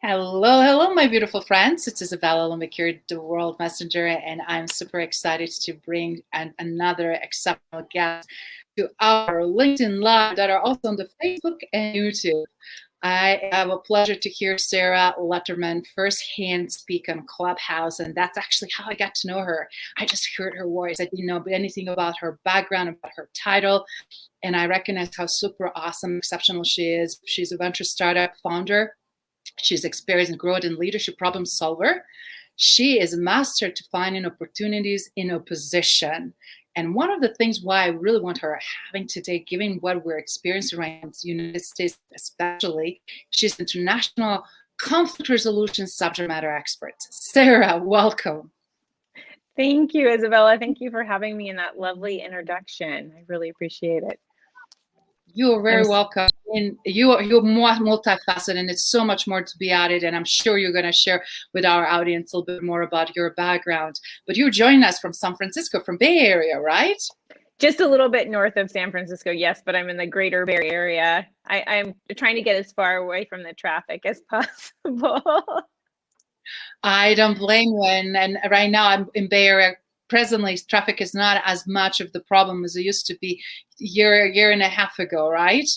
Hello, hello, my beautiful friends. It's Izabela Lundberg here, the World Messenger, and I'm super excited to bring another exceptional guest to our LinkedIn Live that are also on the Facebook and YouTube. I have a pleasure to hear Sara Ledterman firsthand speak on Clubhouse, and that's actually how I got to know her. I just heard her voice. I didn't know anything about her background, about her title, and I recognize how super awesome, exceptional she is. She's a venture startup founder. She's experienced growth and leadership problem solver. She is a master to finding opportunities in opposition. And one of the things why I really want her having today, given what we're experiencing right now in the United States, especially, she's international conflict resolution subject matter expert. Sara, welcome. Thank you, Izabela. Thank you for having me in that lovely introduction. I really appreciate it. You are very welcome. And you're more multifaceted, and it's so much more to be added. And I'm sure you're going to share with our audience a little bit more about your background. But you're joining us from San Francisco, from Bay Area, right? Just a little bit north of San Francisco, yes, but I'm in the greater Bay Area. I'm trying to get as far away from the traffic as possible. I don't blame you. And right now I'm in Bay Area. Presently, traffic is not as much of the problem as it used to be a year and a half ago, right?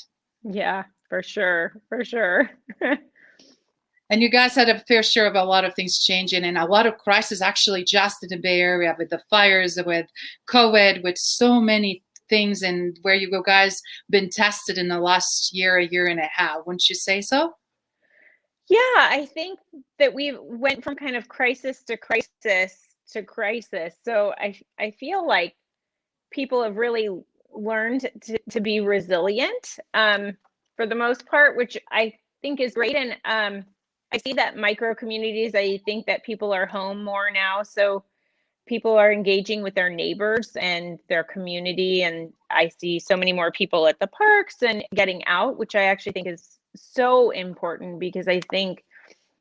Yeah, for sure, for sure. And you guys had a fair share of a lot of things changing, and a lot of crises actually just in the Bay Area, with the fires, with COVID, with so many things, and where you guys been tested in the last year and a half. Wouldn't you say so? Yeah, I think that we went from kind of crisis to crisis to crisis. So I feel like people have really learned to be resilient for the most part, which I think is great. And I see that micro communities, I think that people are home more now. So people are engaging with their neighbors and their community. And I see so many more people at the parks and getting out, which I actually think is so important, because I think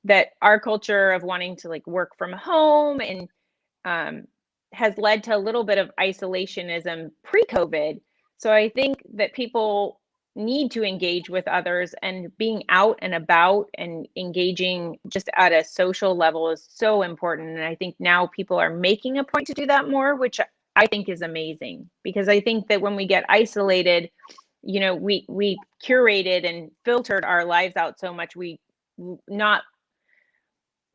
that our culture of wanting to like work from home and has led to a little bit of isolationism pre-COVID. So I think that people need to engage with others, and being out and about and engaging just at a social level is so important. And I think now people are making a point to do that more, which I think is amazing, because I think that when we get isolated, you know, we curated and filtered our lives out so much,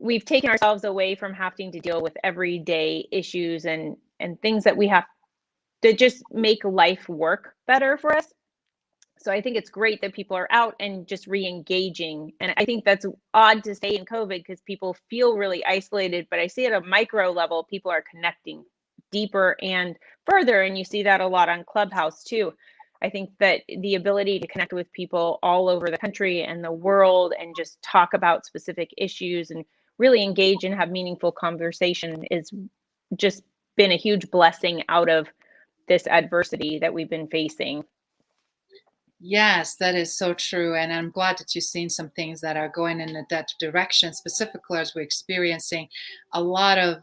we've taken ourselves away from having to deal with everyday issues and things that we have to just make life work better for us. So I think it's great that people are out and just re-engaging. And I think that's odd to say in COVID, because people feel really isolated, but I see at a micro level, people are connecting deeper and further. And you see that a lot on Clubhouse too. I think that the ability to connect with people all over the country and the world and just talk about specific issues and really engage and have meaningful conversation is just been a huge blessing out of this adversity that we've been facing. Yes, that is so true. And I'm glad that you've seen some things that are going in that direction, specifically as we're experiencing a lot of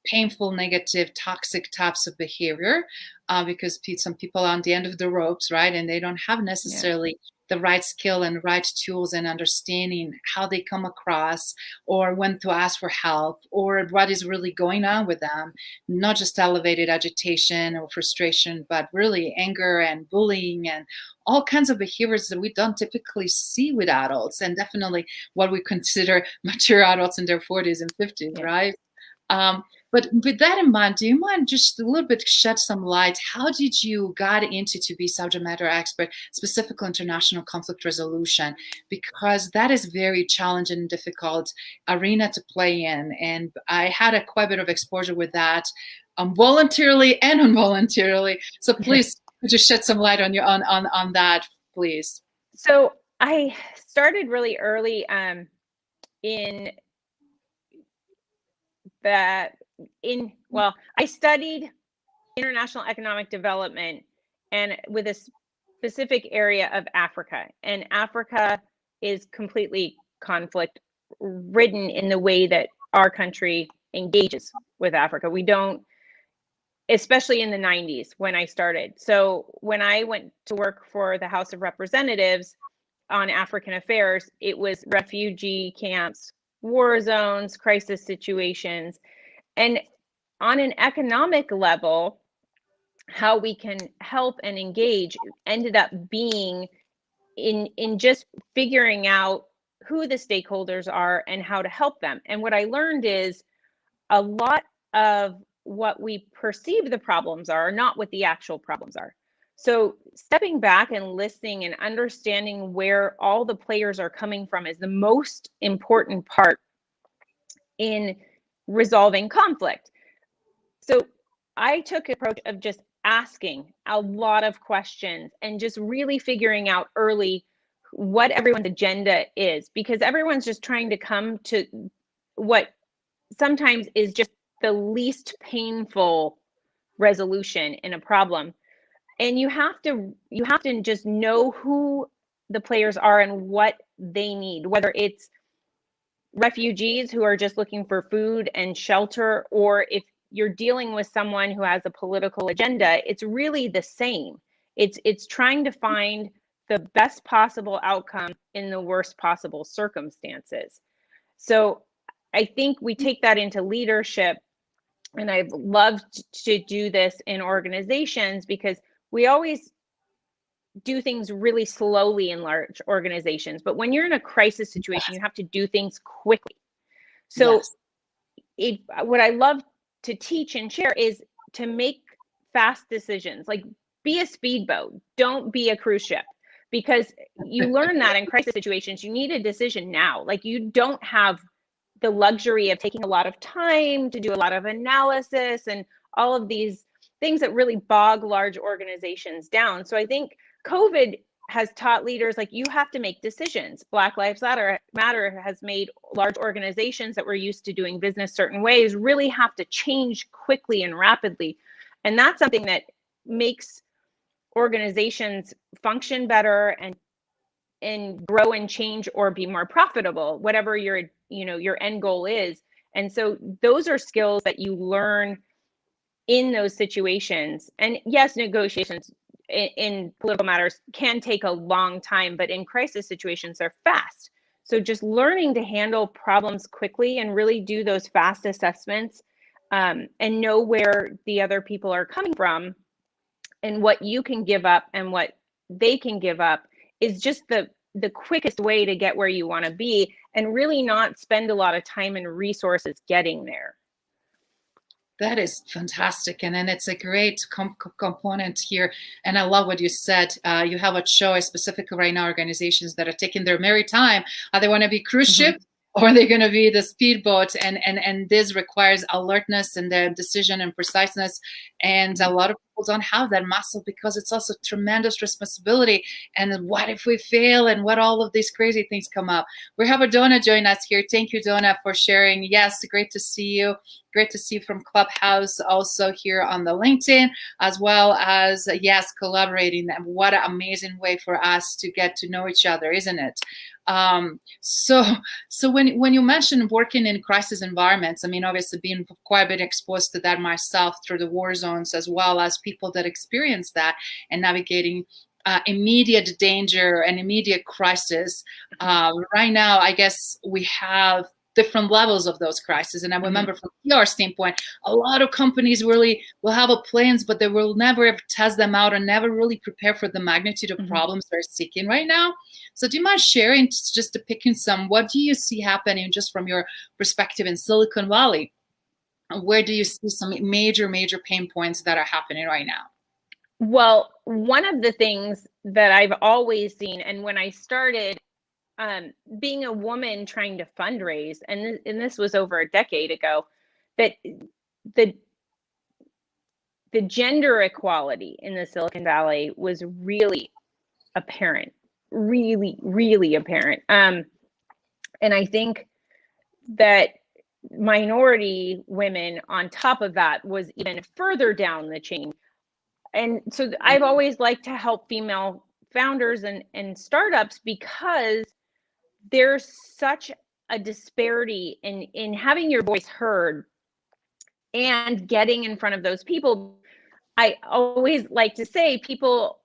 painful, negative, toxic types of behavior, because some people are on the end of the ropes, right? And they don't have necessarily the right skill and right tools and understanding how they come across, or when to ask for help, or what is really going on with them. Not just elevated agitation or frustration, but really anger and bullying and all kinds of behaviors that we don't typically see with adults, and definitely what we consider mature adults in their 40s and 50s, right? But with that in mind, do you mind just a little bit shed some light? How did you got into to be subject matter expert, specifically international conflict resolution? Because that is very challenging and difficult arena to play in. And I had a quite a bit of exposure with that, voluntarily and involuntarily. So please, could you shed some light on that, please? So I started really early in that I studied international economic development, and with a specific area of Africa. And Africa is completely conflict ridden in the way that our country engages with Africa. We don't, especially in the 90s when I started. So when I went to work for the House of Representatives, on African affairs, it was refugee camps, war zones, crisis situations. And on an economic level, how we can help and engage ended up being in just figuring out who the stakeholders are and how to help them. And what I learned is a lot of what we perceive the problems are not what the actual problems are. So stepping back and listening and understanding where all the players are coming from is the most important part in resolving conflict. So I took an approach of just asking a lot of questions and just really figuring out early what everyone's agenda is, because everyone's just trying to come to what sometimes is just the least painful resolution in a problem. And you have to just know who the players are and what they need, whether it's refugees who are just looking for food and shelter, or if you're dealing with someone who has a political agenda, it's really the same. It's trying to find the best possible outcome in the worst possible circumstances. So I think we take that into leadership, and I've loved to do this in organizations because we always do things really slowly in large organizations. But when you're in a crisis situation, you have to do things quickly. So Yes. what I love to teach and share is to make fast decisions. Like, be a speedboat, don't be a cruise ship, because you learn that in crisis situations, you need a decision now. Like, you don't have the luxury of taking a lot of time to do a lot of analysis and all of these things that really bog large organizations down. So I think COVID has taught leaders, like, you have to make decisions. Black Lives Matter has made large organizations that were used to doing business certain ways really have to change quickly and rapidly. And that's something that makes organizations function better and grow and change or be more profitable, whatever your end goal is. And so those are skills that you learn in those situations. And yes, negotiations in political matters can take a long time, but in crisis situations, they're fast. So just learning to handle problems quickly and really do those fast assessments, and know where the other people are coming from and what you can give up and what they can give up is just the quickest way to get where you want to be, and really not spend a lot of time and resources getting there. That is fantastic. And then it's a great component here. And I love what you said. You have a choice, specifically right now, organizations that are taking their merry time. They want to be cruise Mm-hmm. ship, or they're going to be the speedboat. And this requires alertness and the decision and preciseness. And a lot of people don't have that muscle because it's also tremendous responsibility. And what if we fail, and what all of these crazy things come up? We have a Donna join us here. Thank you, Donna, for sharing. Yes, great to see you. Great to see you from Clubhouse, also here on the LinkedIn, as well as, yes, collaborating. What an amazing way for us to get to know each other, isn't it? So when you mentioned working in crisis environments, I mean, obviously being quite a bit exposed to that myself through the war zones, as well as people that experience that and navigating immediate danger and immediate crisis. Right now, I guess we have different levels of those crises. And I remember from PR standpoint, a lot of companies really will have plans, but they will never ever test them out and never really prepare for the magnitude of problems they're seeking right now. So do you mind sharing, just to pick in some, what do you see happening just from your perspective in Silicon Valley? Where do you see some major pain points that are happening right now? Well, one of the things that I've always seen, and when I started being a woman trying to fundraise, and this was over a decade ago, that the gender equality in the Silicon Valley was really apparent, really apparent. And I think that minority women on top of that was even further down the chain. And so I've always liked to help female founders and startups, because there's such a disparity in having your voice heard and getting in front of those people. I always like to say people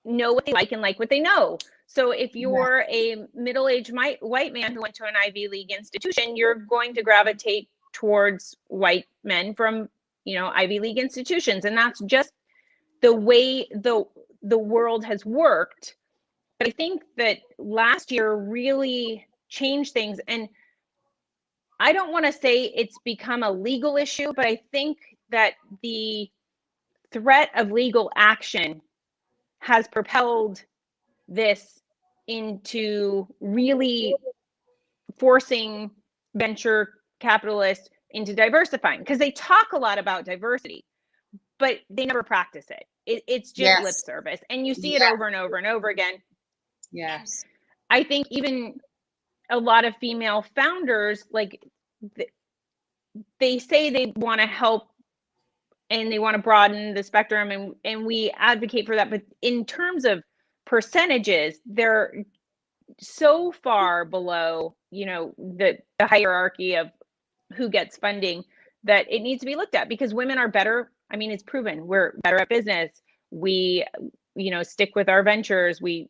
know what they like and like what they know. So if Yeah. you're a middle-aged white man who went to an Ivy League institution, you're going to gravitate towards white men from, Ivy League institutions. And that's just the way the world has worked. But I think that last year really changed things. And I don't want to say it's become a legal issue, but I think that the threat of legal action has propelled this into really forcing venture capitalists into diversifying, because they talk a lot about diversity, but they never practice it. It's just lip Yes. service, and you see it Yes. over and over and over again. Yes. I think even a lot of female founders, like, they say they want to help and they want to broaden the spectrum, and we advocate for that, but in terms of percentages, they're so far below, the hierarchy of who gets funding, that it needs to be looked at, because women are better. I mean, it's proven we're better at business. We, stick with our ventures. We're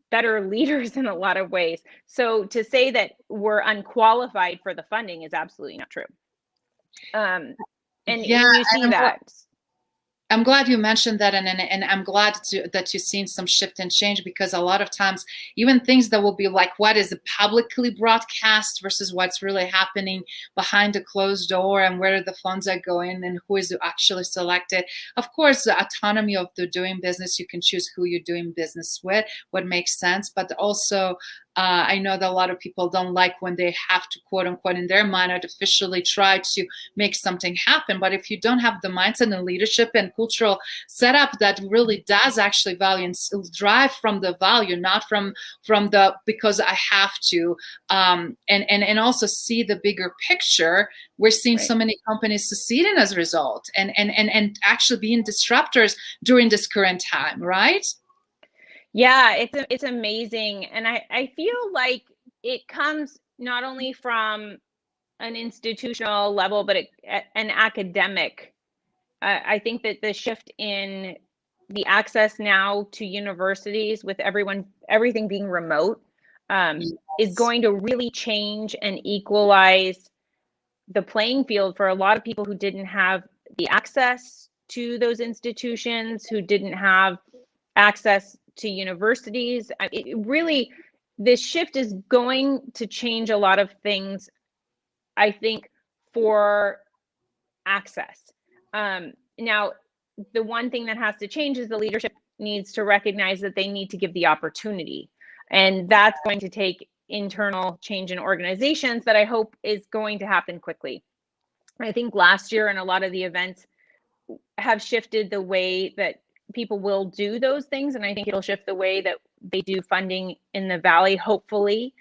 better leaders in a lot of ways. So to say that we're unqualified for the funding is absolutely not true. And Yeah, you see that. I'm glad you mentioned that, and I'm glad that you've seen some shift and change, because a lot of times, even things that will be like what is publicly broadcast versus what's really happening behind a closed door, and where the funds are going and who is actually selected. Of course, the autonomy of the doing business, you can choose who you're doing business with, what makes sense, but also I know that a lot of people don't like when they have to, quote unquote, in their mind, artificially try to make something happen. But if you don't have the mindset and leadership and cultural setup that really does actually value and drive from the value, not from the because I have to, and also see the bigger picture, we're seeing so many companies succeeding as a result, and actually being disruptors during this current time, right? Yeah, it's amazing. And I feel like it comes not only from an institutional level, but an academic. I think that the shift in the access now to universities, with everything being remote, is Yes. going to really change and equalize the playing field for a lot of people who didn't have the access to those institutions, who didn't have access to universities. This shift is going to change a lot of things, I think, for access. Now, the one thing that has to change is the leadership needs to recognize that they need to give the opportunity. And that's going to take internal change in organizations that I hope is going to happen quickly. I think last year, and a lot of the events have shifted the way that people will do those things. And I think it'll shift the way that they do funding in the Valley, hopefully.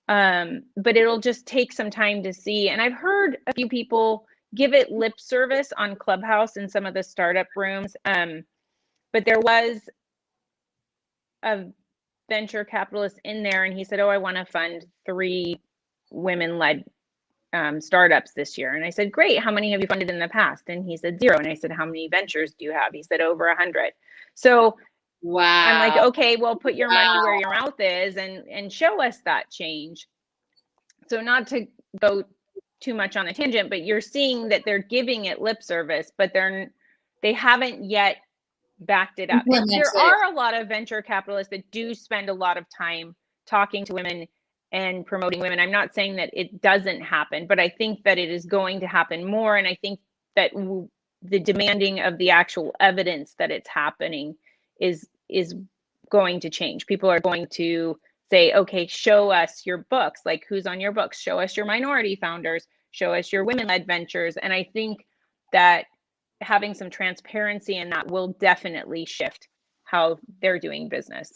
But it'll just take some time to see. And I've heard a few people give it lip service on Clubhouse in some of the startup rooms. But there was a venture capitalist in there, and he said, "Oh, I want to fund 3 women-led startups this year." And I said, "Great. How many have you funded in the past?" And he said, "0." And I said, "How many ventures do you have?" He said, "Over 100." So I'm like, Wow. okay, well, put your money Wow. where your mouth is, and show us that change. So not to go too much on a tangent, but you're seeing that they're giving it lip service, but they haven't yet backed it up. And there Implemented. are a lot of venture capitalists that do spend a lot of time talking to women and promoting women. I'm not saying that it doesn't happen, but I think that it is going to happen more. And I think that the demanding of the actual evidence that it's happening is going to change. People are going to say, okay, show us your books, like who's on your books, show us your minority founders, show us your women-led ventures. And I think that having some transparency in that will definitely shift how they're doing business.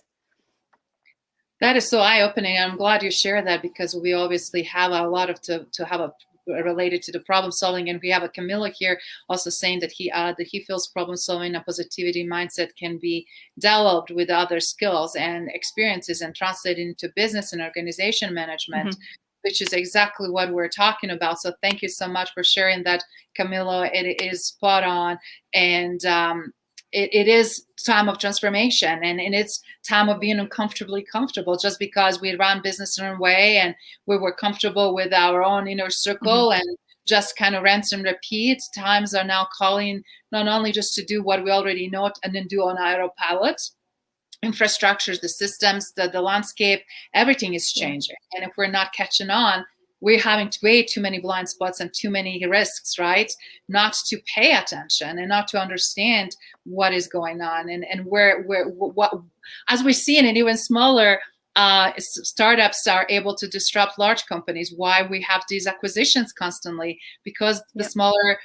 That is so eye-opening. I'm glad you share that, because we obviously have a lot of to have a related to the problem solving, and we have a Camilla here also saying that he feels problem solving and positivity mindset can be developed with other skills and experiences and translated into business and organization management. Mm-hmm. Which is exactly what we're talking about. So thank you so much for sharing that, Camilo. It is spot on. And it is time of transformation, and it's time of being uncomfortably comfortable. Just because we ran business in a way and we were comfortable with our own inner circle and just kind of rinse and repeat, times are now calling not only just to do what we already know and then do on autopilot. Infrastructures, the systems, the landscape, everything is changing. And if we're not catching on, we're having way too many blind spots and too many risks, right? Not to pay attention and not to understand what is going on, and what, as we're seeing it, even smaller startups are able to disrupt large companies. Why we have these acquisitions constantly, because the smaller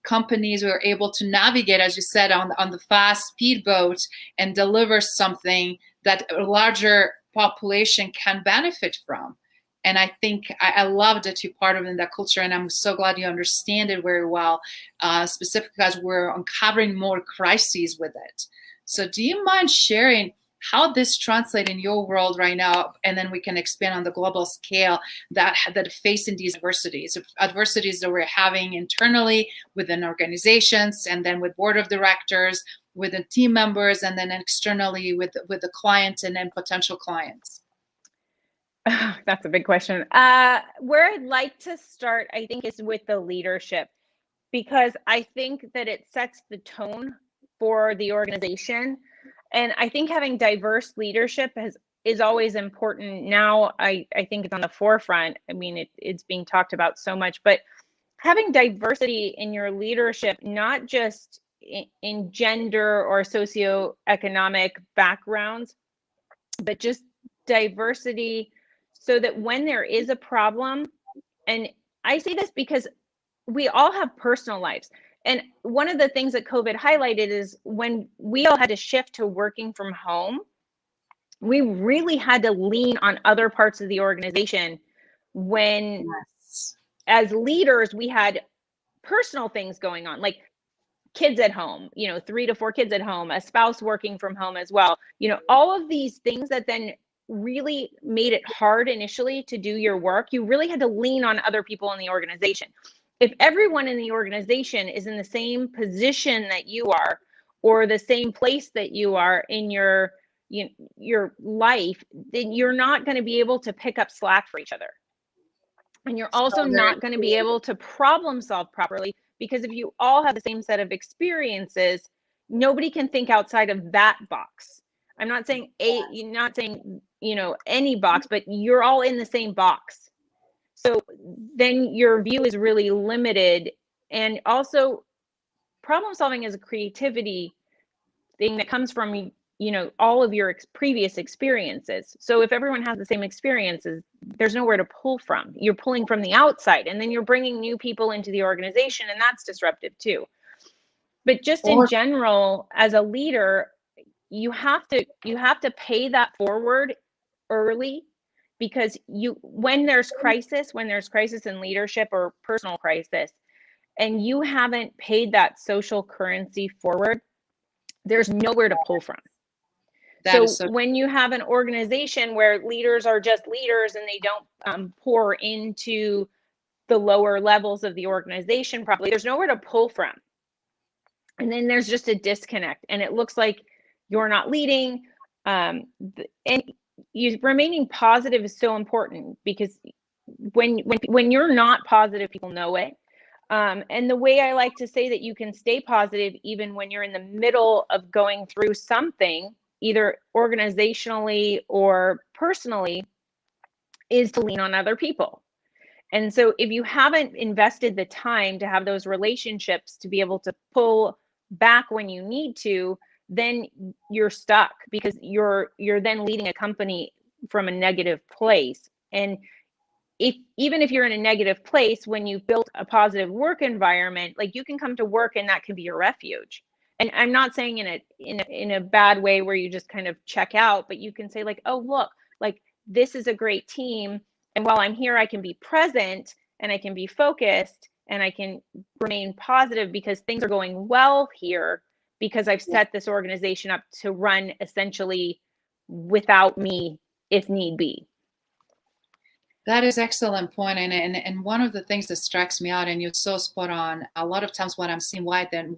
companies were able to navigate, as you said, on the fast speedboat and deliver something that a larger population can benefit from. And I think I love that you're part of in that culture, and I'm so glad you understand it very well, specifically as we're uncovering more crises with it. So do you mind sharing how this translates in your world right now, and then we can expand on the global scale that facing these adversities that we're having internally within organizations, and then with board of directors, with the team members, and then externally with the clients and then potential clients? That's a big question. Where I'd like to start, I think, is with the leadership, because I think that it sets the tone for the organization. And I think having diverse leadership is always important. Now, I think it's on the forefront. I mean, it's being talked about so much, but having diversity in your leadership, not just in gender or socioeconomic backgrounds, but just diversity, so that when there is a problem, and I say this because we all have personal lives. And one of the things that COVID highlighted is when we all had to shift to working from home, we really had to lean on other parts of the organization when, as leaders, we had personal things going on, like kids at home, 3 to 4 kids at home, a spouse working from home as well. All of these things that then really made it hard initially to do your work. You really had to lean on other people in the organization. If everyone in the organization is in the same position that you are, or the same place that you are in your life, then you're not going to be able to pick up slack for each other. And you're also not going to be able to problem solve properly, because if you all have the same set of experiences, nobody can think outside of that box. I'm not saying any box, but you're all in the same box. So then your view is really limited. And also, problem solving is a creativity thing that comes from all of your previous experiences. So if everyone has the same experiences, there's nowhere to pull from. You're pulling from the outside, and then you're bringing new people into the organization, and that's disruptive too. But just in general, as a leader, you have to pay that forward early, because when there's crisis in leadership or personal crisis, and you haven't paid that social currency forward, there's nowhere to pull from. So when you have an organization where leaders are just leaders and they don't pour into the lower levels of the organization properly, there's nowhere to pull from. And then there's just a disconnect, and it looks like you're not leading. And remaining positive is so important, because when you're not positive, people know it. And the way I like to say that you can stay positive even when you're in the middle of going through something, either organizationally or personally, is to lean on other people. And so if you haven't invested the time to have those relationships to be able to pull back when you need to, then you're stuck, because you're then leading a company from a negative place. And even if you're in a negative place, when you've built a positive work environment, like, you can come to work and that can be your refuge. And I'm not saying in a bad way where you just kind of check out, but you can say, like, oh, look, like, this is a great team. And while I'm here, I can be present and I can be focused and I can remain positive because things are going well here, because I've set this organization up to run essentially without me if need be. That is excellent point. And one of the things that strikes me out, and you're so spot on, a lot of times what I'm seeing, why then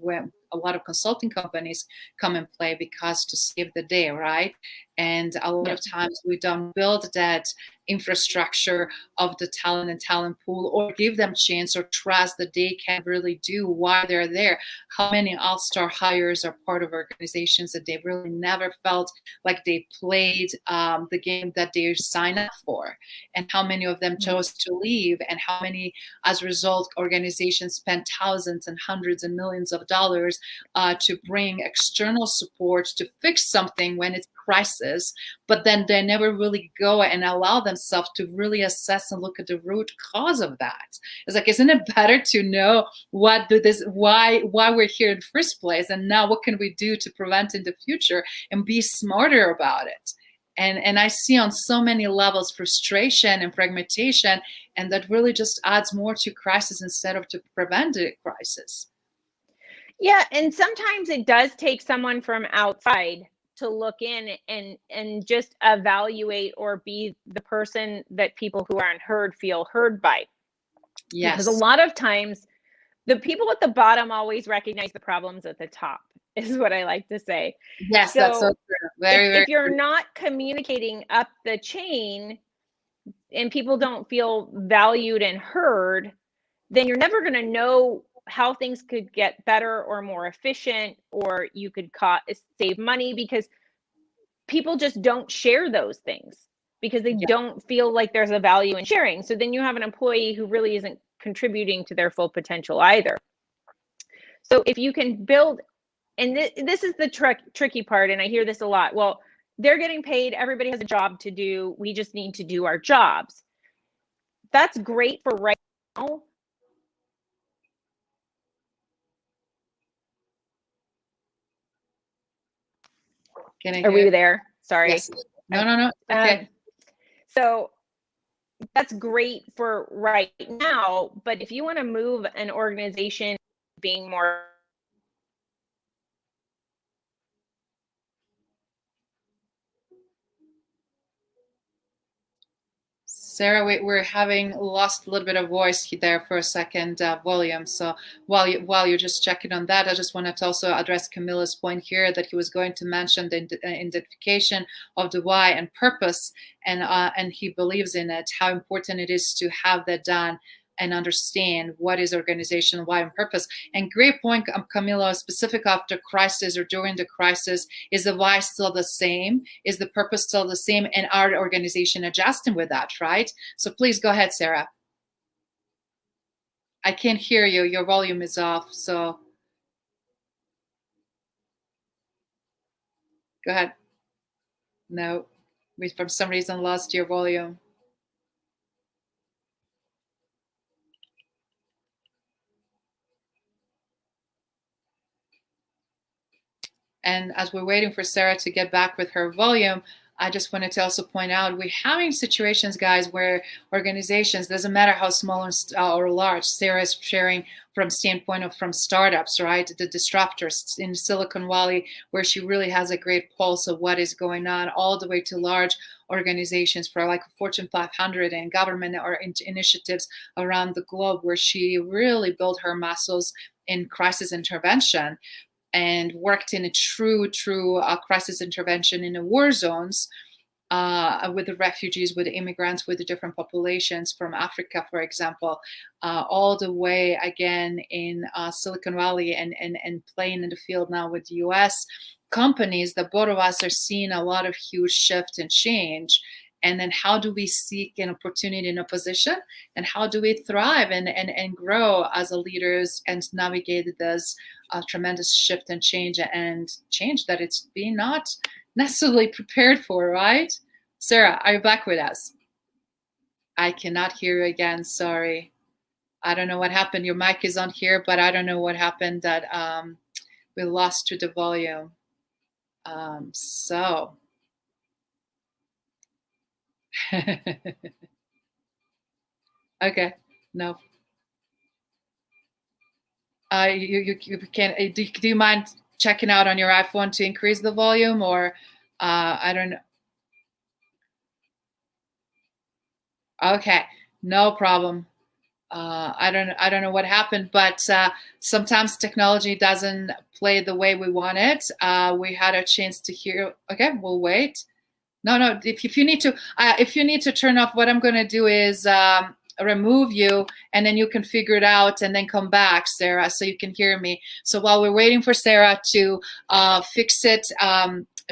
a lot of consulting companies come and play, because to save the day, right? And a lot of times we don't build that infrastructure of the talent and talent pool, or give them chance or trust that they can really do why they're there. How many all-star hires are part of organizations that they really never felt like they played the game that they signed up for? And how many of them chose to leave? And how many, as a result, organizations spend thousands and hundreds and millions of dollars to bring external support to fix something when it's crisis, but then they never really go and allow themselves to really assess and look at the root cause of that. It's like, isn't it better to know why we're here in the first place, and now what can we do to prevent in the future, and be smarter about it? And I see on so many levels frustration and fragmentation, and that really just adds more to crisis instead of to prevent a crisis. Yeah, and sometimes it does take someone from outside to look in and just evaluate or be the person that people who aren't heard feel heard by. Yes. Because a lot of times the people at the bottom always recognize the problems at the top, is what I like to say. Yes, that's so true. Very if you're true. not communicating up the chain and people don't feel valued and heard, then you're never going to know how things could get better or more efficient, or you could save money, because people just don't share those things because they don't feel like there's a value in sharing. So then you have an employee who really isn't contributing to their full potential either. So if you can build, and this is the tricky part, and I hear this a lot. Well, they're getting paid. Everybody has a job to do. We just need to do our jobs. That's great for right now. Are we there? Sorry. Yes. No. Okay. So that's great for right now, but if you want to move an organization being more Sarah, we're having lost a little bit of voice there for a second, volume. So while you're just checking on that, I just wanted to also address Camilla's point here that he was going to mention the identification of the why and purpose, and he believes in it, how important it is to have that done and understand what is organization, why, and purpose. And great point, Camilla, specific after crisis or during the crisis, is the why still the same? Is the purpose still the same? And our organization adjusting with that, right? So please go ahead, Sarah. I can't hear you. Your volume is off, so go ahead. No, we for some reason lost your volume. And as we're waiting for Sarah to get back with her volume, I just wanted to also point out we're having situations, guys, where organizations, doesn't matter how small or large, Sarah is sharing from standpoint of from startups, right? The disruptors in Silicon Valley, where she really has a great pulse of what is going on, all the way to large organizations for like Fortune 500 and government or initiatives around the globe, where she really built her muscles in crisis intervention and worked in a true crisis intervention in the war zones with the refugees, with the immigrants, with the different populations from Africa, for example, all the way again in Silicon Valley and playing in the field now with the US companies. That both of us are seeing a lot of huge shift and change. And then how do we seek an opportunity in a position, and how do we thrive and grow as a leaders and navigate this tremendous shift and change that it's being not necessarily prepared for, right? Sarah, are you back with us? I cannot hear you again. Sorry. I don't know what happened. Your mic is on here, but I don't know what happened that we lost to the volume. So. Okay. No. You can. Do you mind checking out on your iPhone to increase the volume, or I don't know. Okay, no problem. I don't know what happened, but sometimes technology doesn't play the way we want it. We had a chance to hear. Okay, we'll wait. No, no. If you need to turn off, what I'm going to do is remove you, and then you can figure it out, and then come back, Sarah, so you can hear me. So while we're waiting for Sarah to fix it,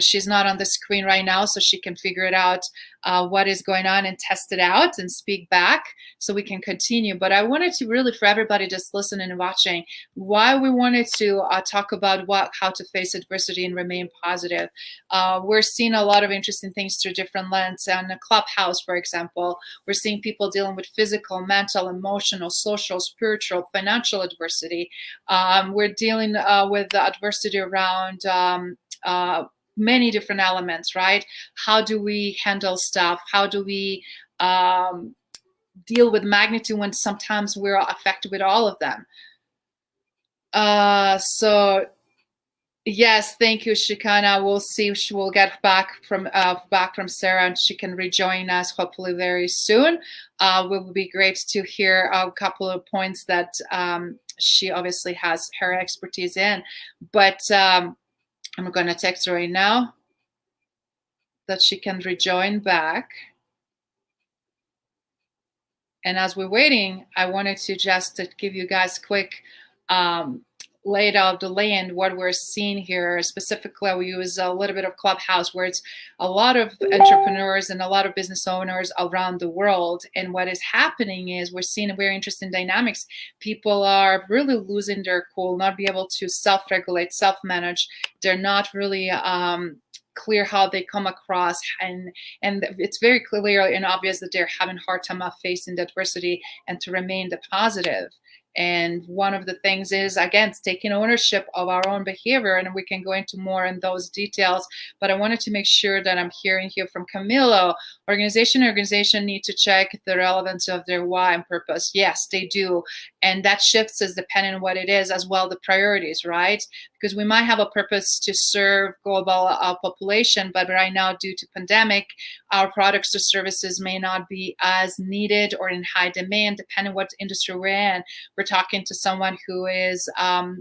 she's not on the screen right now, so she can figure it out what is going on and test it out and speak back, so we can continue. But I wanted to really, for everybody just listening and watching, why we wanted to talk about how to face adversity and remain positive. We're seeing a lot of interesting things through different lenses. On the Clubhouse, for example, we're seeing people dealing with physical, mental, emotional, social, spiritual, financial adversity. We're dealing with the adversity around many different elements, right? How do we handle stuff? How do we deal with magnitude when sometimes we're affected with all of them? So yes, thank you, Shikana. We'll see if she will get back from Sarah, and she can rejoin us hopefully very soon. It would be great to hear a couple of points that she obviously has her expertise in. But I'm going to text her right now that she can rejoin back. And as we're waiting, I wanted to just give you guys quick laid out the land, what we're seeing here. Specifically, we use a little bit of Clubhouse, where it's a lot of entrepreneurs and a lot of business owners around the world. And what is happening is we're seeing very interesting dynamics. People are really losing their cool, not be able to self-regulate, self-manage. They're not really clear how they come across, and it's very clear and obvious that they're having a hard time of facing the adversity and to remain the positive. And one of the things is, again, taking ownership of our own behavior, and we can go into more in those details. But I wanted to make sure that I'm hearing here from Camilo. Organization need to check the relevance of their why and purpose. Yes, they do. And that shifts as depending on what it is, as well, the priorities, right? Because we might have a purpose to serve global population, but right now, due to pandemic, our products or services may not be as needed or in high demand, depending what industry we're in. We're talking to someone who is,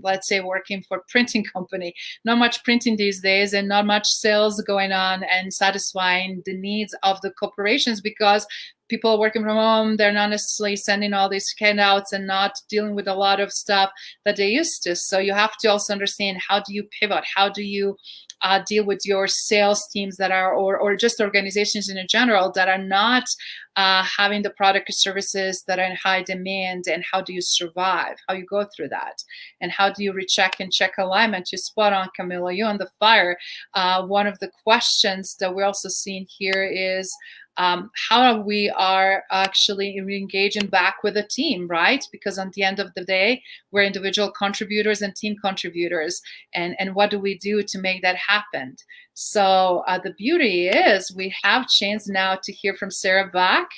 let's say, working for a printing company. Not much printing these days, and not much sales going on and satisfying the needs of the corporations, because people are working from home. They're not necessarily sending all these handouts and not dealing with a lot of stuff that they used to. So you have to also understand, how do you pivot? How do you deal with your sales teams that are, or just organizations in general that are not having the product or services that are in high demand? And how do you survive? How you go through that? And how do you recheck and check alignment? You're spot on, Camilla. You're on the fire. One of the questions that we're also seeing here is, how we are actually engaging back with a team, right? Because at the end of the day, we're individual contributors and team contributors. And what do we do to make that happen? So the beauty is we have chance now to hear from Sara back.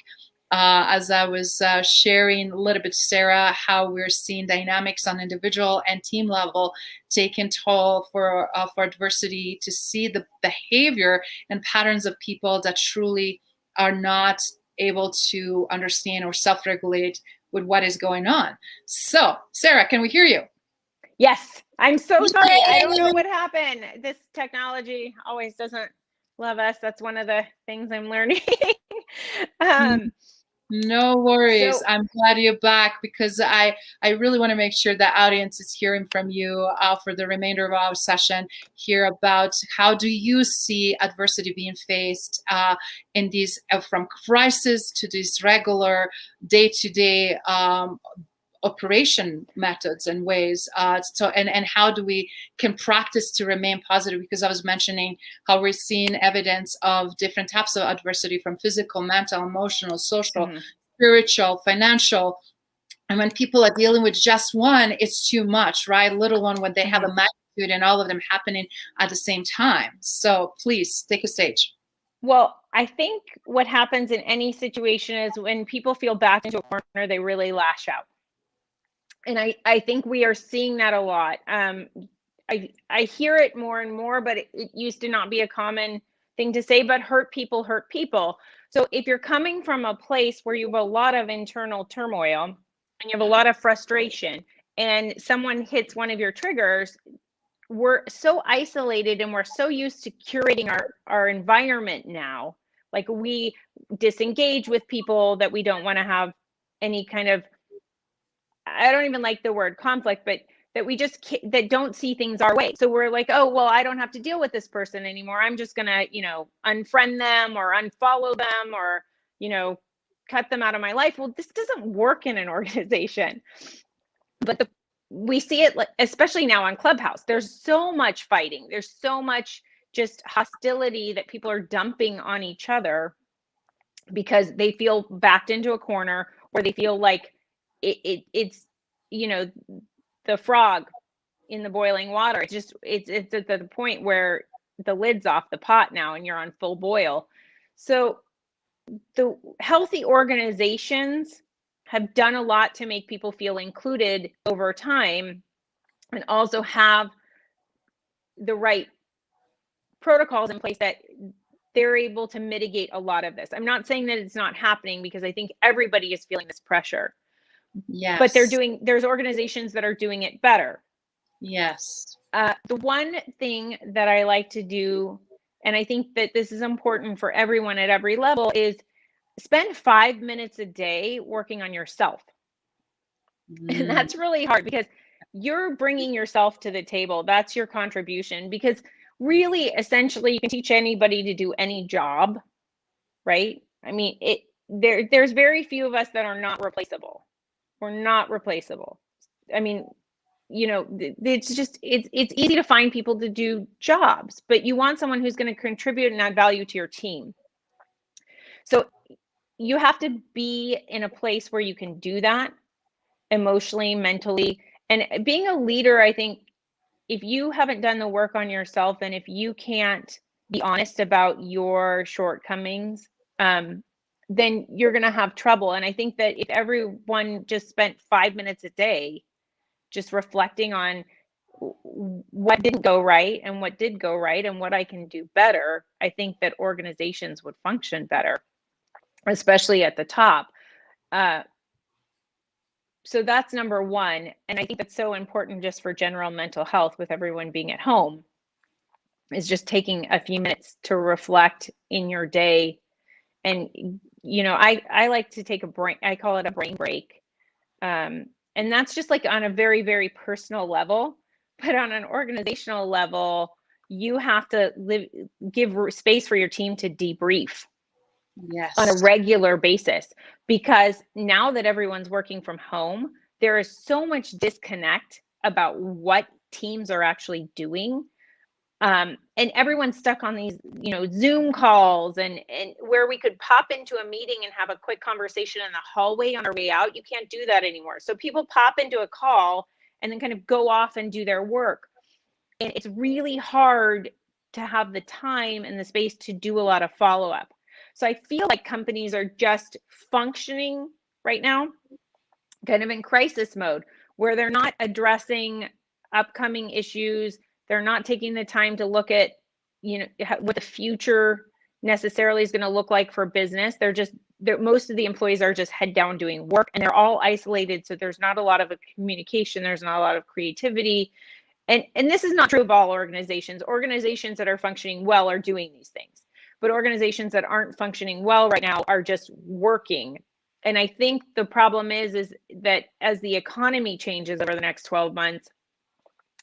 As I was sharing a little bit, Sara, how we're seeing dynamics on individual and team level taking toll for adversity, to see the behavior and patterns of people that truly are not able to understand or self-regulate with what is going on. So, Sara, can we hear you? Yes. I'm so sorry. I don't know what happened. This technology always doesn't love us. That's one of the things I'm learning. No worries. I'm glad you're back, because I really want to make sure the audience is hearing from you for the remainder of our session here about how do you see adversity being faced in these from crisis to these regular day-to-day operation methods and ways, and how do we can practice to remain positive, because I was mentioning how we're seeing evidence of different types of adversity, from physical, mental, emotional, social, spiritual, financial. And when people are dealing with just one, it's too much, right? Little one, when they have a magnitude and all of them happening at the same time. So please take a stage. Well, I think what happens in any situation is when people feel backed into a corner, they really lash out. And I think we are seeing that a lot. I hear it more and more, but it used to not be a common thing to say, but hurt people hurt people. So if you're coming from a place where you have a lot of internal turmoil, and you have a lot of frustration, and someone hits one of your triggers, we're so isolated and we're so used to curating our environment now. Like we disengage with people that we don't want to have any kind of, I don't even like the word conflict, but that we just that don't see things our way. So we're like, oh, well, I don't have to deal with this person anymore. I'm just going to, unfriend them or unfollow them or, cut them out of my life. Well, this doesn't work in an organization. But we see it, especially now on Clubhouse. There's so much fighting. There's so much just hostility that people are dumping on each other because they feel backed into a corner, or they feel like it's the frog in the boiling water. It's at the point where the lid's off the pot now and you're on full boil. So the healthy organizations have done a lot to make people feel included over time, and also have the right protocols in place that they're able to mitigate a lot of this. I'm not saying that it's not happening, because I think everybody is feeling this pressure. But Yes. there's organizations that are doing it better. Yes. The one thing that I like to do, and I think that this is important for everyone at every level, is spend 5 minutes a day working on yourself. And that's really hard, because you're bringing yourself to the table. That's your contribution, because really, essentially, you can teach anybody to do any job, right? I mean, there's very few of us that are not replaceable. We're not replaceable. I mean, it's easy to find people to do jobs, but you want someone who's going to contribute and add value to your team. So you have to be in a place where you can do that emotionally, mentally. And being a leader, I think, if you haven't done the work on yourself, and if you can't be honest about your shortcomings, then you're going to have trouble. And I think that if everyone just spent 5 minutes a day just reflecting on what didn't go right and what did go right and what I can do better, I think that organizations would function better, especially at the top. So that's number one. And I think that's so important just for general mental health, with everyone being at home, is just taking a few minutes to reflect in your day. And, I like to take a brain, I call it a brain break. And that's just like on a very, very personal level. But on an organizational level, you have to give space for your team to debrief on a Yes. regular basis, because now that everyone's working from home, there is so much disconnect about what teams are actually doing. And everyone's stuck on these, Zoom calls, and where we could pop into a meeting and have a quick conversation in the hallway on our way out. You can't do that anymore. So people pop into a call and then kind of go off and do their work. And it's really hard to have the time and the space to do a lot of follow-up. So I feel like companies are just functioning right now kind of in crisis mode, where they're not addressing upcoming issues. They're not taking the time to look at, what the future necessarily is going to look like for business. Most of the employees are just head down doing work, and they're all isolated. So there's not a lot of communication. There's not a lot of creativity. And this is not true of all organizations. Organizations that are functioning well are doing these things. But organizations that aren't functioning well right now are just working. And I think the problem is that as the economy changes over the next 12 months,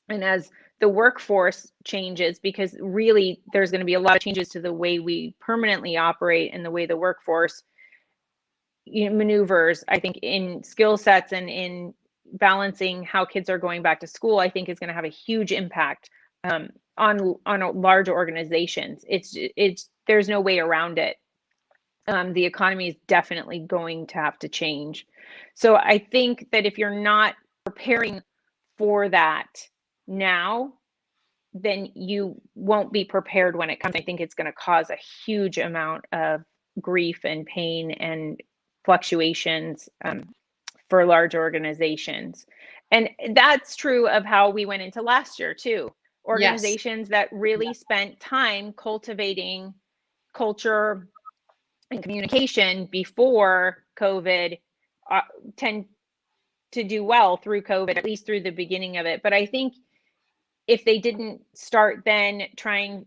and as the workforce changes, because really there's going to be a lot of changes to the way we permanently operate and the way the workforce maneuvers, I think, in skill sets and in balancing how kids are going back to school, I think is going to have a huge impact on large organizations. There's no way around it. The economy is definitely going to have to change. So I think that if you're not preparing for that now, then you won't be prepared when it comes. I think it's going to cause a huge amount of grief and pain and fluctuations for large organizations. And that's true of how we went into last year too. Organizations that really spent time cultivating culture and communication before COVID tend to do well through COVID, at least through the beginning of it. But I think if they didn't start then trying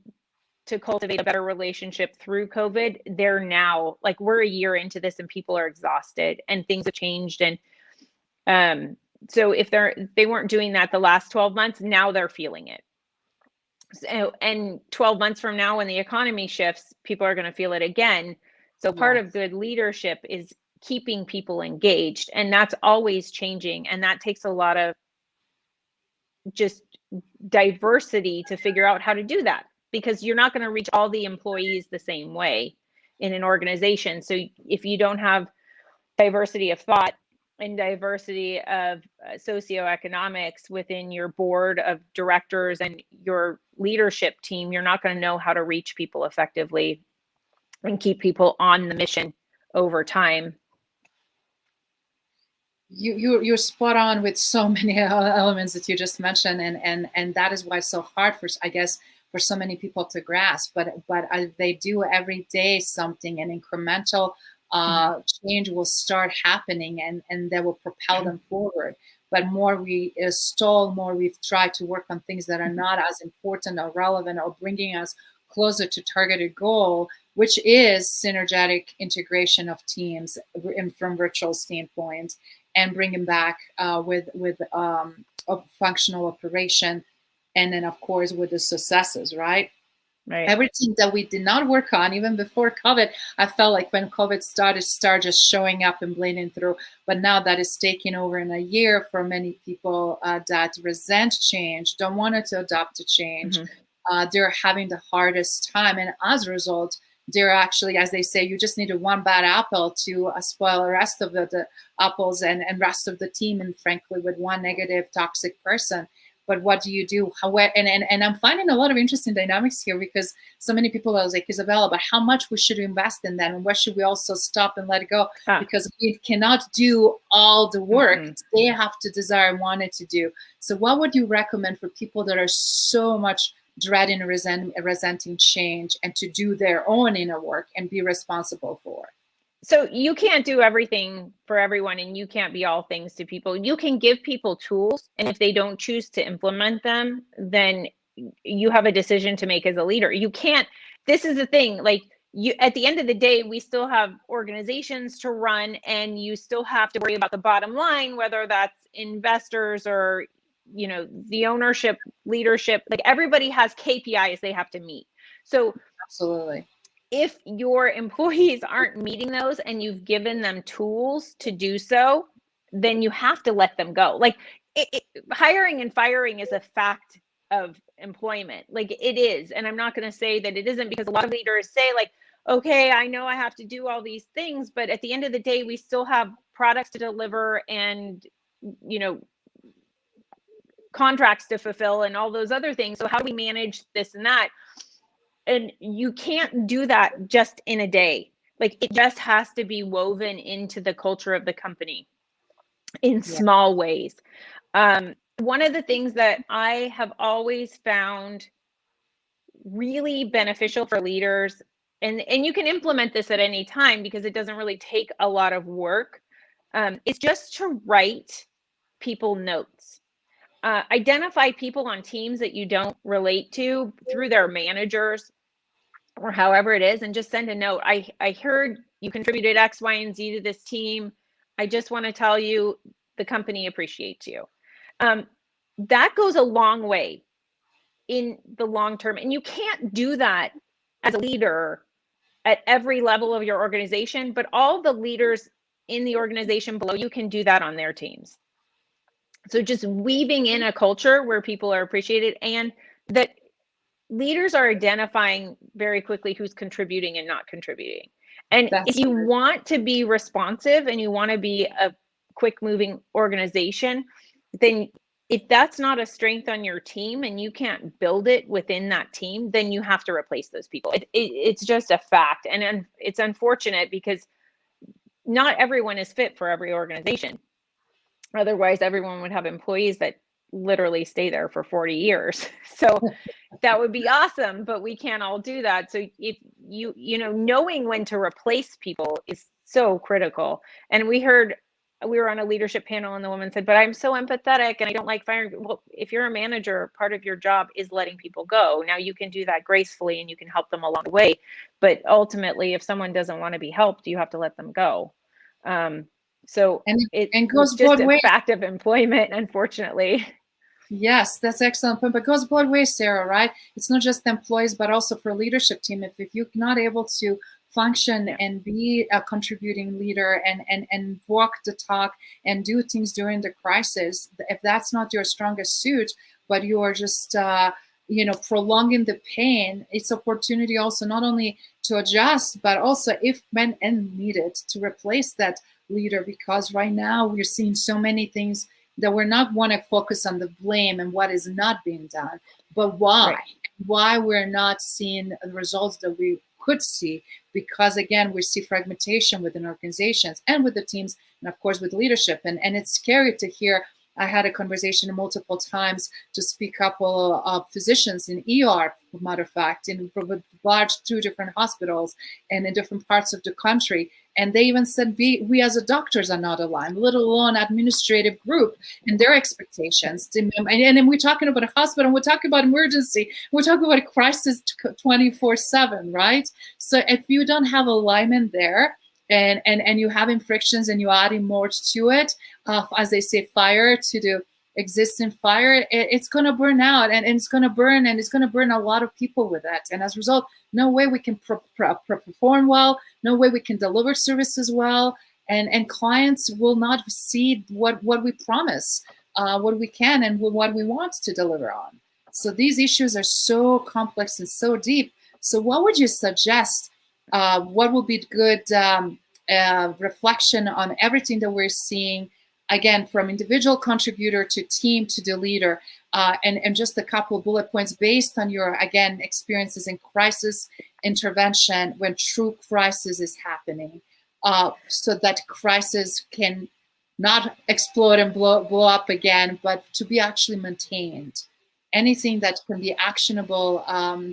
to cultivate a better relationship through COVID, they're now, like, we're a year into this and people are exhausted and things have changed. And so if they weren't doing that the last 12 months, now they're feeling it. So, and 12 months from now, when the economy shifts, people are going to feel it again. So part of good leadership is keeping people engaged, and that's always changing. And that takes a lot of just diversity to figure out how to do that, because you're not going to reach all the employees the same way in an organization. So if you don't have diversity of thought and diversity of socioeconomics within your board of directors and your leadership team, you're not going to know how to reach people effectively and keep people on the mission over time. You're spot on with so many elements that you just mentioned, and that is why it's so hard for, I guess, for so many people to grasp. But they do every day something, an incremental change will start happening, and that will propel them forward. But more we stall, more we've tried to work on things that are not as important or relevant or bringing us closer to targeted goal, which is synergetic integration of teams from virtual standpoint, and bring them back with a functional operation, and then of course with the successes, right? Everything that we did not work on even before COVID, I felt like when COVID started just showing up and bleeding through. But now that is taking over in a year for many people that resent change, don't want to adopt to change. They're having the hardest time, and as a result, they're actually, as they say, you just needed one bad apple to spoil the rest of the apples and rest of the team, and frankly with one negative toxic person. But what do you do? And I'm finding a lot of interesting dynamics here, because so many people are like, Izabela, but how much we should invest in them, and what should we also stop and let it go? Because we cannot do all the work. They have to desire and want it to do. So what would you recommend for people that are so much dreading and resenting change, and to do their own inner work and be responsible for it? So you can't do everything for everyone, and you can't be all things to people. You can give people tools, and if they don't choose to implement them, then you have a decision to make as a leader. You can't, this is the thing, like, you, at the end of the day, we still have organizations to run, and you still have to worry about the bottom line, whether that's investors or, you know, the ownership, leadership. Like, everybody has KPIs they have to meet. So absolutely, if your employees aren't meeting those and you've given them tools to do so, then you have to let them go. Like, hiring and firing is a fact of employment. Like, it is. And I'm not going to say that it isn't, because a lot of leaders say, like, okay, I know I have to do all these things, but at the end of the day, we still have products to deliver and, you know, contracts to fulfill and all those other things. So how do we manage this and that? And you can't do that just in a day. Like, it just has to be woven into the culture of the company in small ways. One of the things that I have always found really beneficial for leaders, and you can implement this at any time because it doesn't really take a lot of work, is just to write people notes. Identify people on teams that you don't relate to through their managers or however it is, and just send a note. I heard you contributed X, Y, and Z to this team. I just want to tell you the company appreciates you. That goes a long way in the long term. And you can't do that as a leader at every level of your organization, but all the leaders in the organization below you can do that on their teams. So just weaving in a culture where people are appreciated, and that leaders are identifying very quickly who's contributing and not contributing. And if you want to be responsive and you want to be a quick moving organization, then if that's not a strength on your team and you can't build it within that team, then you have to replace those people. It's just a fact. And it's unfortunate because not everyone is fit for every organization. Otherwise, everyone would have employees that literally stay there for 40 years. So that would be awesome, but we can't all do that. So if you know, knowing when to replace people is so critical. And we heard we were on a leadership panel and the woman said, but I'm so empathetic and I don't like firing. Well, if you're a manager, part of your job is letting people go. Now you can do that gracefully and you can help them along the way. But ultimately, if someone doesn't want to be helped, you have to let them go. So And and it's goes just both a ways. fact of employment, unfortunately. Yes, that's excellent point. But it goes both ways, Sarah, right? It's not just employees, but also for leadership team. If you're not able to function Yeah. and be a contributing leader and walk the talk and do things during the crisis, if that's not your strongest suit, but you are just prolonging the pain, it's opportunity also not only to adjust, but also if when and needed to replace that leader. Because right now we're seeing so many things that we're not want to focus on the blame and what is not being done, but Right. why we're not seeing the results that we could see. Because again, we see fragmentation within organizations and with the teams, and of course with leadership. And it's scary to hear. I had a conversation multiple times to speak up of physicians in ER, matter of fact, in large 2 different hospitals and in different parts of the country. And they even said we as a doctors are not aligned, let alone administrative group and their expectations. And then we're talking about a hospital, we're talking about emergency, we're talking about a crisis 24/7, right? So if you don't have alignment there, and you having frictions and you're adding more to it, as they say, fire to the existing fire, it's going to burn out, and it's going to burn, and it's going to burn a lot of people with that. And as a result, no way we can perform well, no way we can deliver services well, and clients will not see what we promise, what we can and what we want to deliver on. So these issues are so complex and so deep. So what would you suggest? What will be good reflection on everything that we're seeing, again, from individual contributor to team to the leader, and just a couple of bullet points based on your, again, experiences in crisis intervention when true crisis is happening, so that crisis can not explode and blow up again, but to be actually maintained. Anything that can be actionable,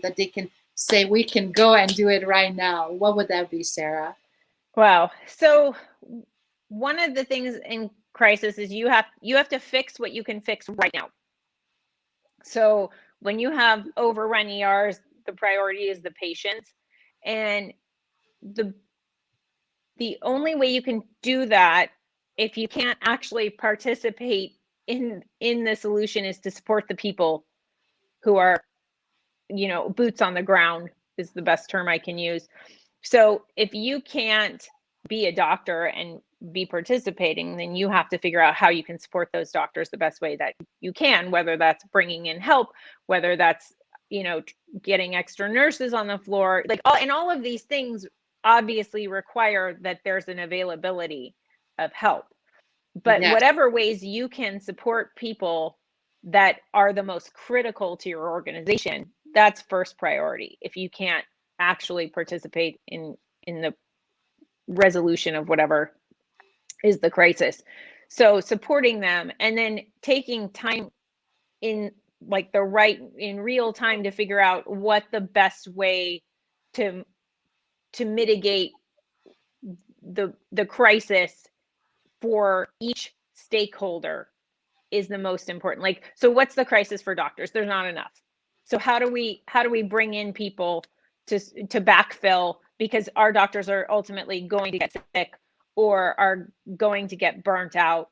that they can say we can go and do it right now. What would that be, Sarah? Wow. So one of the things in crisis is you have to fix what you can fix right now. So when you have overrun ERs, the priority is the patients, and the only way you can do that if you can't actually participate in the solution is to support the people who are, boots on the ground is the best term I can use. So if you can't be a doctor and be participating, then you have to figure out how you can support those doctors the best way that you can, whether that's bringing in help, whether that's, getting extra nurses on the floor, like all of these things obviously require that there's an availability of help. But Yes. whatever ways you can support people that are the most critical to your organization, that's first priority. If you can't actually participate in the resolution of whatever is the crisis. So supporting them and then taking time in in real time to figure out what the best way to mitigate the crisis for each stakeholder is the most important. Like, so what's the crisis for doctors? There's not enough. So how do we bring in people to backfill, because our doctors are ultimately going to get sick or are going to get burnt out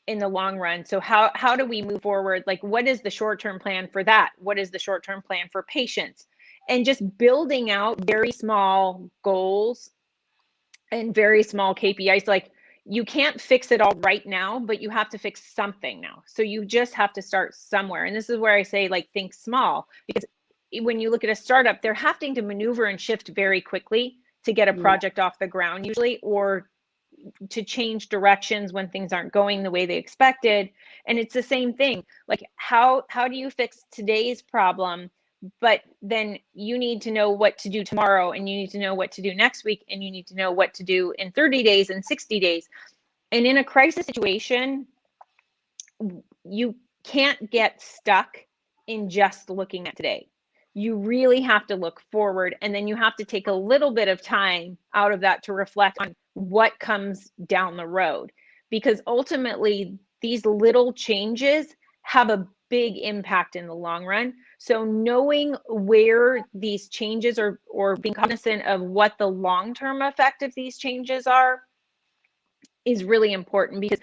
in the long run. So how do we move forward? Like, what is the short-term plan for that? What is the short-term plan for patients? And just building out very small goals and very small KPIs. Like, you can't fix it all right now, but you have to fix something now. So you just have to start somewhere. And this is where I say, like, think small, because when you look at a startup, they're having to maneuver and shift very quickly to get a project off the ground usually, or to change directions when things aren't going the way they expected. And it's the same thing. Like, how do you fix today's problem, but then you need to know what to do tomorrow, and you need to know what to do next week, and you need to know what to do in 30 days and 60 days. And in a crisis situation, you can't get stuck in just looking at today. You really have to look forward, and then you have to take a little bit of time out of that to reflect on what comes down the road. because ultimately these little changes have a big impact in the long run. So knowing where these changes or being cognizant of what the long-term effect of these changes are is really important, because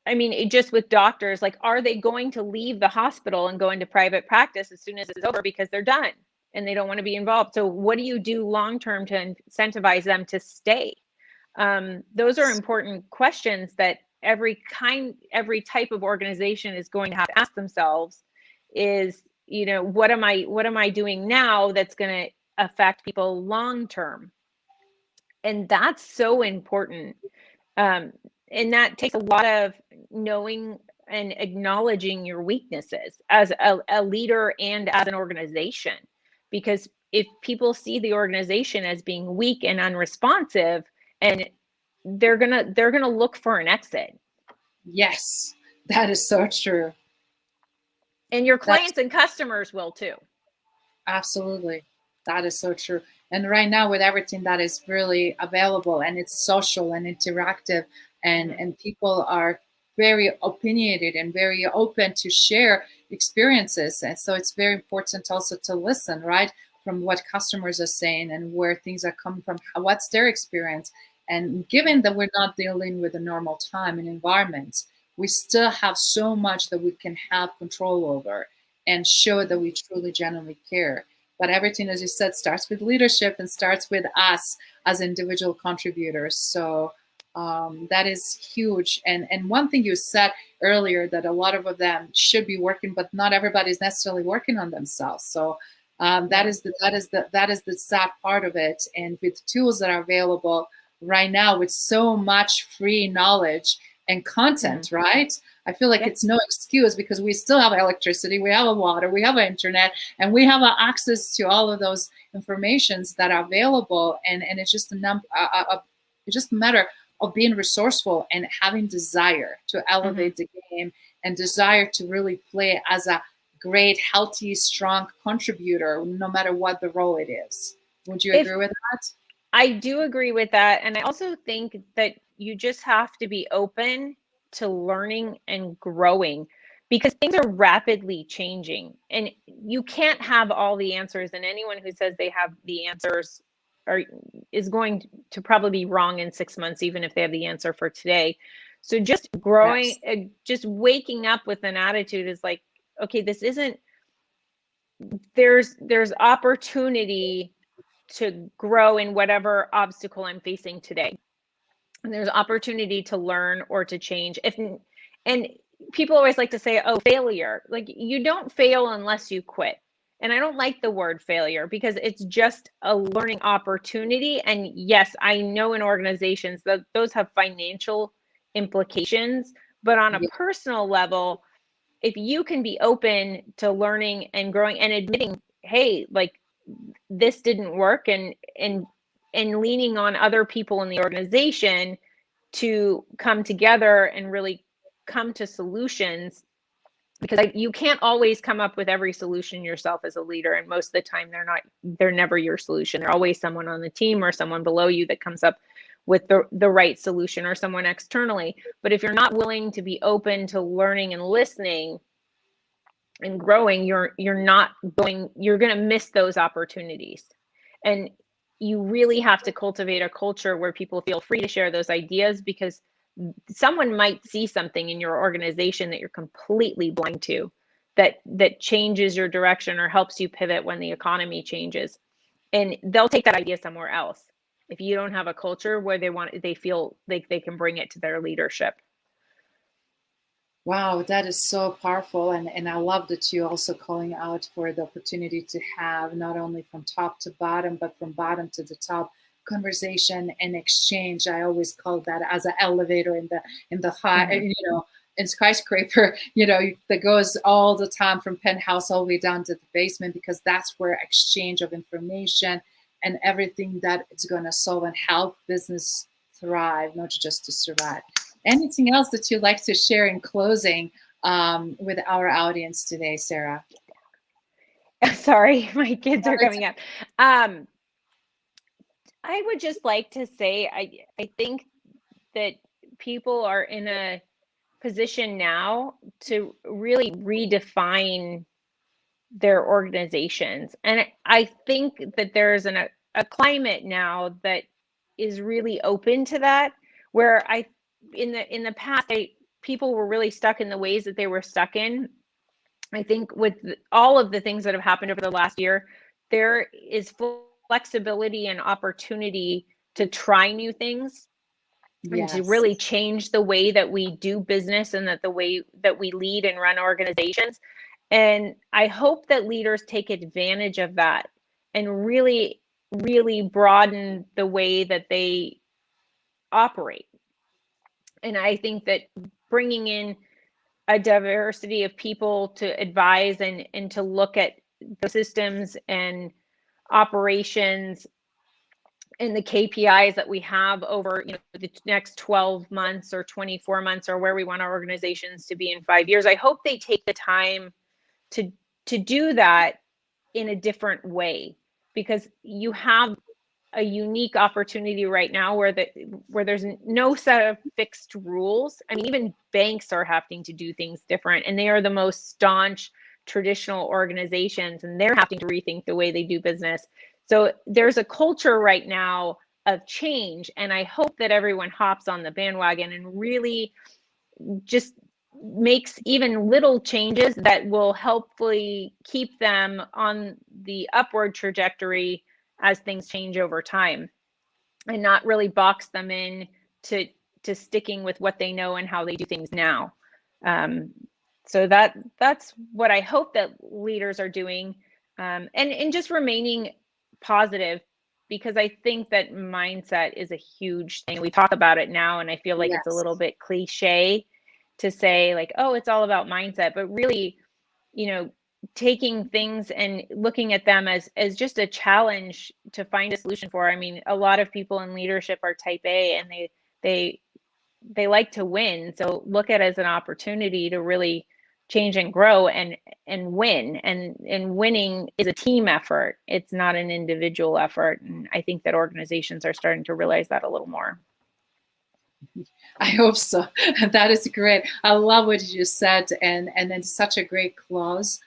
I mean, just with doctors, like, are they going to leave the hospital and go into private practice as soon as it's over because they're done and they don't want to be involved? So what do you do long term to incentivize them to stay? Those are important questions that every type of organization is going to have to ask themselves. Is, you know, what am I doing now that's going to affect people long term? And that's so important. Um, and that takes a lot of knowing and acknowledging your weaknesses as a leader and as an organization. Because if people see the organization as being weak and unresponsive, and they're gonna look for an exit. Yes, that is so true. And your That's clients and customers will too. absolutely. That is so true. And right now, with everything that is really available and it's social and interactive, and Mm-hmm. people are very opinionated and very open to share experiences, and so it's very important also to listen, right, from what customers are saying and where things are coming from, what's their experience. And given that we're not dealing with a normal time and environment, we still have so much that we can have control over and show that we truly genuinely care. But everything, as you said, starts with leadership and starts with us as individual contributors. So that is huge. And one thing you said earlier, that a lot of them should be working, but not everybody is necessarily working on themselves. So that Yeah. is the sad part of it. And with tools that are available right now, with so much free knowledge and Mm-hmm. content, right? I feel like Yeah. it's no excuse, because we still have electricity, we have a water, we have internet, and we have access to all of those informations that are available. And it's just it's just a matter of being resourceful and having desire to Mm-hmm. elevate the game, and desire to really play as a great, healthy, strong contributor, no matter what the role it is. Would you If agree with that? I do agree with that. And I also think that you just have to be open to learning and growing, because things are rapidly changing and you can't have all the answers. And anyone who says they have the answers are is going to probably be wrong in 6 months, even if they have the answer for today. So just growing, Yes. just waking up with an attitude is like, okay, this isn't, there's opportunity to grow in whatever obstacle I'm facing today. And there's opportunity to learn or to change. If and people always like to say, "Oh, failure." Like, you don't fail unless you quit. And I don't like the word failure, because it's just a learning opportunity. And yes, I know in organizations that those have financial implications, but on a Yeah. personal level, if you can be open to learning and growing and admitting, hey, like, this didn't work, and leaning on other people in the organization to come together and really come to solutions, because you can't always come up with every solution yourself as a leader, and most of the time they're never your solution. They're always someone on the team or someone below you that comes up with the right solution, or someone externally. But if you're not willing to be open to learning and listening and growing, you're going to miss those opportunities. And you really have to cultivate a culture where people feel free to share those ideas, because someone might see something in your organization that you're completely blind to, that changes your direction or helps you pivot when the economy changes, and they'll take that idea somewhere else if you don't have a culture where they feel like they can bring it to their leadership. Wow, that is so powerful. And I love that you also calling out for the opportunity to have not only from top to bottom, but from bottom to the top conversation and exchange. I always call that as an elevator in the high, Mm-hmm. in skyscraper, that goes all the time from penthouse all the way down to the basement, because that's where exchange of information and everything that it's going to solve and help business thrive, not just to survive. Anything else that you'd like to share in closing with our audience today, Sara? Sorry, my kids No, are coming up. um I would just like to say, I think that people are in a position now to really redefine their organizations. And I think that there's a climate now that is really open to that, where in the past, people were really stuck in the ways that they were stuck in. I think with all of the things that have happened over the last year, there is flexibility and opportunity to try new things and to Yes. really change the way that we do business and that the way that we lead and run organizations. And I hope that leaders take advantage of that and really, really broaden the way that they operate. And I think that bringing in a diversity of people to advise and to look at the systems and operations and the KPIs that we have over, the next 12 months or 24 months, or where we want our organizations to be in 5 years. I hope they take the time to do that in a different way, because you have a unique opportunity right now where there's no set of fixed rules. I mean, even banks are having to do things different, and they are the most staunch traditional organizations, and they're having to rethink the way they do business. So there's a culture right now of change, and I hope that everyone hops on the bandwagon and really just makes even little changes that will hopefully keep them on the upward trajectory as things change over time, and not really box them in to sticking with what they know and how they do things now. So that's what I hope that leaders are doing, and just remaining positive, because I think that mindset is a huge thing. We talk about it now, and I feel like it's a Yes. little bit cliche to say, like, oh, it's all about mindset, but really, taking things and looking at them as just a challenge to find a solution for. I mean, a lot of people in leadership are type A, and they like to win. So look at it as an opportunity to really change and grow and win. And winning is a team effort. It's not an individual effort. And I think that organizations are starting to realize that a little more. I hope so. That is great. I love what you said, and then such a great close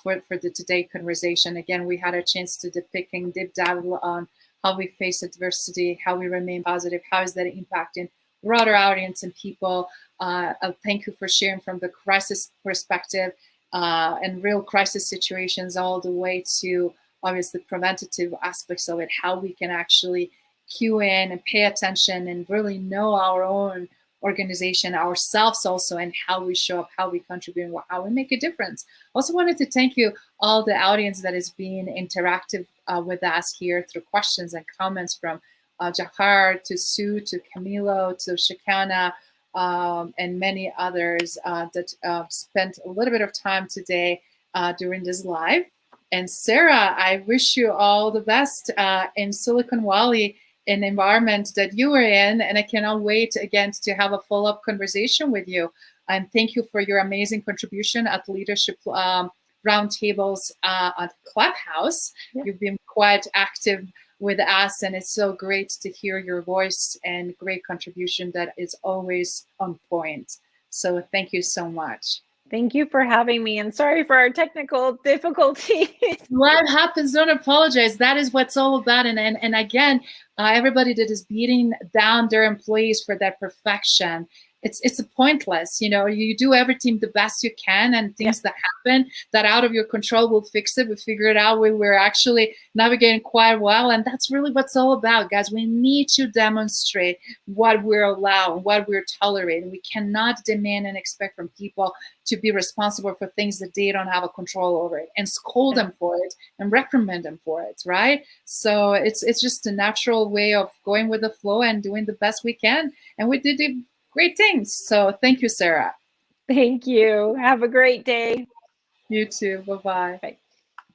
for the today conversation. Again, we had a chance to depict and deep dive on how we face adversity, how we remain positive, how is that impacting broader audience and people. Thank you for sharing from the crisis perspective and real crisis situations, all the way to obviously preventative aspects of it, how we can actually cue in and pay attention and really know our own organization, ourselves also, and how we show up, how we contribute, and how we make a difference. Also wanted to thank you, all the audience that is being interactive with us here through questions and comments, from Jahar to Sue to Camilo to Shakana, and many others that spent a little bit of time today during this live. And Sara, I wish you all the best in Silicon Valley, an environment that you were in, and I cannot wait again to have a follow-up conversation with you. And thank you for your amazing contribution at leadership roundtables at Clubhouse. Yeah. You've been quite active with us, and it's so great to hear your voice and great contribution that is always on point. So thank you so much. Thank you for having me, and sorry for our technical difficulties. Life happens, don't apologize. That is what's all about. And again, everybody that is beating down their employees for their perfection, it's pointless. You do everything the best you can, and things that happen that out of your control, we'll fix it. We figure it out. We're actually navigating quite well, and that's really what's all about, guys. We need to demonstrate what we're allowing, what we're tolerating. We cannot demand and expect from people to be responsible for things that they don't have a control over it, and scold them for it and reprimand them for it, right? So it's just a natural way of going with the flow and doing the best we can, and we did great things. So thank you, Sara. Thank you. Have a great day. You too. Bye-bye. Bye.